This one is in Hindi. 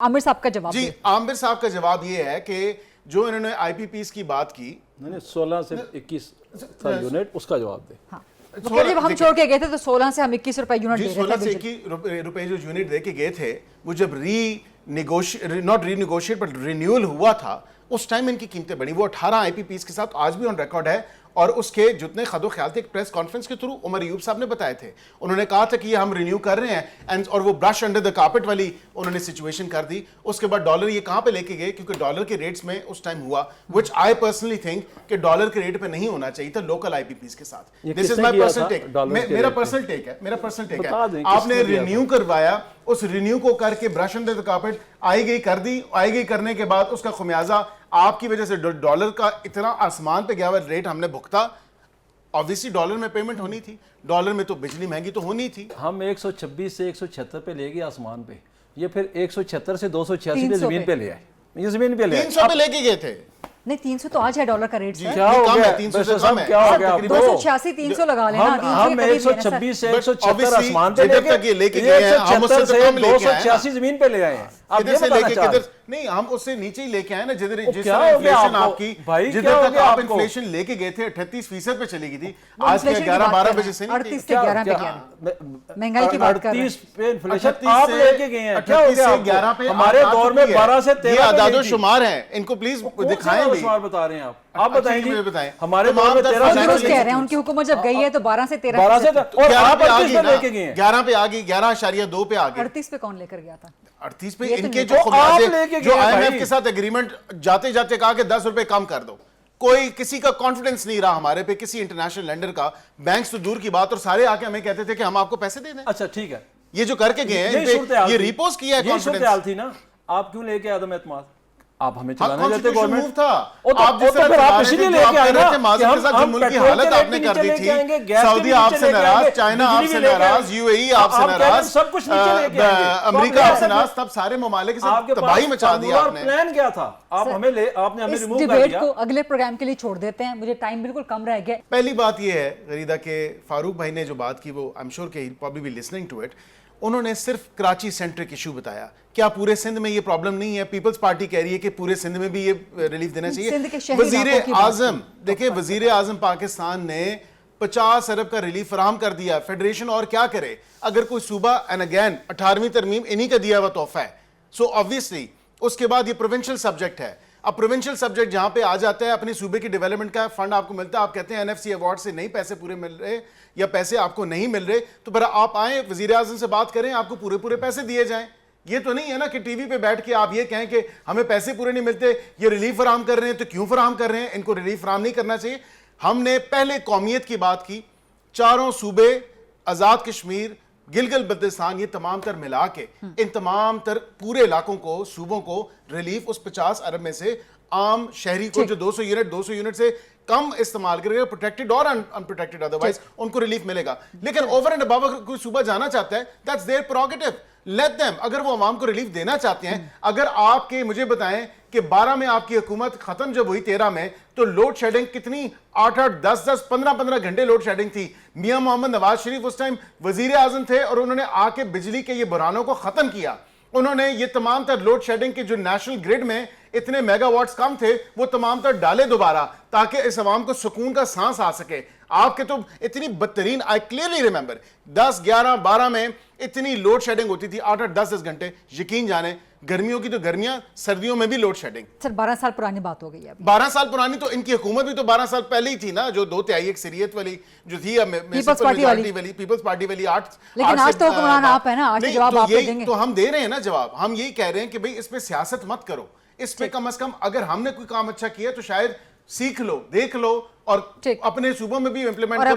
आमिर साहब का जवाब जी, आमिर साहब का जवाब ये है कि जो इन्होंने आईपीपीस की बात की, नहीं 16 से 21 था यूनिट, उसका जवाब दे। हाँ। जब हम छोड़ के गए थे तो 16 से हम 21 रुपए यूनिट दे रहे थे। 16 से 21 रुपए जो यूनिट दे के गए थे, वो जब नॉट रीनिगोशिएट बट रिन्यूअल हुआ था, उस टाइम इनकी कीमतें बढ़ी। वो 18 आईपीपीस के साथ आज भी ऑन रिकॉर्ड है। और उसके जितने खदो ख्याल थे, एक प्रेस कॉन्फ्रेंस के थ्रू उमर अयूब साहब ने बताए थे। उन्होंने कहा था कि ये हम रिन्यू कर रहे हैं और वो ब्रश अंडर द कार्पेट वाली उन्होंने सिचुएशन कर दी। उसके बाद डॉलर ये कहां पे लेके गए, क्योंकि डॉलर के रेट्स में उस टाइम हुआ, व्हिच आई पर्सनली थिंक कि डॉलर के रेट पे नहीं होना चाहिए था लोकल आईपीपीस के साथ। This is my personal take, मेरा पर्सनल टेक है। आपने रिन्यू करवाया, उस रिन्यू को करके ब्रश अंडर द कार्पेट आई गई करने के बाद उसका खुमियाजा आपकी वजह से डॉलर का इतना आसमान पे गया हुआ रेट हमने भुगता। ऑब्वियसली डॉलर में पेमेंट होनी थी, डॉलर में तो बिजली महंगी तो होनी थी। हम 126 से 176 पे ले गए आसमान पे, ये फिर 176 से 286 पे जमीन पे ले आए। ये जमीन पे ले आए 300 पे लेके गए थे। नहीं 300 तो आज है डॉलर का रेट सर। क्या हो गया 300 से कम है। क्या हो गया आपको? 286 300 लगा लेना। हम 126 से 176 आसमान पे जिधर तक ये लेके गए हैं, हम उससे तो कम लेके आए हैं। 286 जमीन पे ले आए हैं। आप किधर ये से बताना लेके चाह रहे किधर नहीं, हम उससे नीचे ही लेके आए ना, जिधर जिस क्या तरह हो गया इन्फ्लेशन आपको? आपकी भाई, जिधर क्या हो तक गया आप आपको? इन्फ्लेशन लेके गए थे 38% पे चली गई थी, वो आज के inflation की 11-12 बात बजे से कर रहे हैं। नहीं 38 से 11 पे क्या है? महंगाई की बात कर रहे हैं। 38 पे इन्फ्लेशन 38 आप से लेके गए हैं। क्या हो 38 गया से 11 पे हमारे आप दौर में चुकी है। 12 से 13 ये पे आदादो गई थी। शुमार है, इनको प्लीज दिखाएं भी। शुमार बता रहे हैं आप बताएं जी। मुझे बताएं। हमारे तमाम दौर में दस 13 वो दुरुस्त से कह रहे हैं, उनकी हुकूमत जब गई है तो 12 से 13 12 से और आप 38 पे लेके गए हैं। 11 पे आ गई, 11.2 पे आ गई। 38 पे कौन लेकर गया था? 38 पे ये तो इनके नहीं। जो वो आप खुमियाजे, लेके जो गए हैं आईएमएफ भाई। के साथ एग्रीमेंट जाते जाते कहा कि 10 रुपए कम कर दो, कोई किसी का कॉन्फिडेंस नहीं रहा हमारे पे, किसी इंटरनेशनल लेंडर का। बैंक्स तो दूर की बात, और सारे आके हमें कहते थे कि हम आपको पैसे दे दें। अच्छा ठीक है, ये जो करके गए हैं, यही इन पे सूरत-ए-हाल ये थी। रिपोज किया है यही कॉन्फिडेंस। सूरत-ए-हाल थी ना, आप क्यों लेके आदम एतमाद? आप हमें हाँ, चलाने देते constitution गवर्नमेंट move था। आप जिस तरह फिर चला आप रहे इसीलिए थे, जो लेके आप आए कह रहे ना थे, माजिद के साथ जो मुल्क की हालत आपने कर दी थी, सऊदी आपसे नाराज, चाइना आपसे नाराज, यूएई आपसे नाराज, सब कुछ नीचे लेके आएंगे। अमेरिका आपसे नाराज, तब सारे ममालिक से आपके तबाही मचा दी आपने। प्लान क्या था? आप आपने हमें इस रिमूव कर डिबेट दिया। को अगले प्रोग्राम के लिए छोड़ देते हैं, मुझे टाइम बिल्कुल कम रह गया। पहली बात यह है गरीदा के फारूक भाई ने जो बात की, वो आई एम श्योर के he probably be listening to it. उन्होंने सिर्फ कराची सेंट्रिक इशू बताया। क्या पूरे सिंध में ये प्रॉब्लम नहीं है? पीपल्स पार्टी कह रही है कि पूरे सिंध में भी ये रिलीफ देना सिंध के चाहिए। शहरी वजीर इलाकों की बात आजम, देखिए वजीर आजम पाकिस्तान ने 50 अरब का रिलीफ फराहम कर दिया। फेडरेशन और क्या करे अगर कोई सूबा, एंड अगेन 18वीं तरमीम इन्हीं का दिया हुआ तोहफा है। सो ऑब्वियसली उसके बाद ये प्रोविंशियल सब्जेक्ट है। अब प्रोविंशियल सब्जेक्ट जहां पे आ जाता है, अपने सूबे की डेवलपमेंट का फंड आपको मिलता है, आप कहते हैं एनएफसी अवार्ड से नहीं पैसे पूरे मिल रहे या पैसे आपको नहीं मिल रहे, तो फिर आप आए वजीर आजम से बात करें, आपको पूरे पूरे पैसे दिए जाएं। ये तो नहीं है ना कि टीवी पे बैठ के आप ये कहें कि हमें पैसे पूरे नहीं मिलते, ये रिलीफ फराहम कर रहे हैं, तो क्यों फराहम कर रहे हैं? इनको रिलीफ फराहम नहीं करना चाहिए। हमने पहले कौमियत की बात की, चारों सूबे, आजाद कश्मीर, गिलगित बल्तिस्तान, ये तमाम तर मिला के इन तमाम तर पूरे इलाकों को, सूबों को रिलीफ उस 50 अरब में से आम शहरी को जो 200 यूनिट से कम इस्तेमाल करेगा, प्रोटेक्टेड और अनप्रोटेक्टेड अदरवाइज, उनको रिलीफ मिलेगा। लेकिन ओवर एंड अबव अगर कोई सूबा जाना चाहता है, that's their prerogative, let them. अगर वो अवाम को रिलीफ देना चाहते हैं, अगर आपके मुझे बताएं कि 12 में आपकी हुकूमत खत्म जब हुई, 13 में, तो लोड शेडिंग कितनी 8-8, 10-10, 15-15 घंटे लोड शेडिंग थी। मियां मोहम्मद नवाज शरीफ उस टाइम वजीर आजम थे और उन्होंने आके बिजली के ये बुरानों को खत्म किया। उन्होंने ये तमाम तर लोड शेडिंग के जो नेशनल ग्रिड में इतने मेगावाट्स कम थे, वो तमाम तर डाले दोबारा, ताकि इस अवाम को सुकून का सांस आ सके। आपके तो इतनी बदतरीन, आई क्लियरली रिमेंबर 10, 11, 12 में इतनी लोड शेडिंग होती थी, 8-8, 10-10 घंटे। यकीन जाने गर्मियों की तो गर्मियां, सर्दियों में भी लोड शेडिंग। सर 12 साल पुरानी बात हो गई है। 12 साल पुरानी तो इनकी हुकूमत भी तो 12 साल पहले ही थी ना, जो 2/3 एक सीरियत वाली जो थी, पीपल्स पार्टी वाली, पीपल्स पार्टी वाली 8। लेकिन आज तो हुक्मरान आप है ना, आज के जवाब आप देंगे। तो हम दे रहे हैं ना जवाब। हम यही कह रहे हैं कि भाई इस पे सियासत मत करो, इस पे कम से कम अगर हमने कोई काम अच्छा किया तो शायद सीख लो, देख लो और अपने सूबों में भी इंप्लीमेंट करो।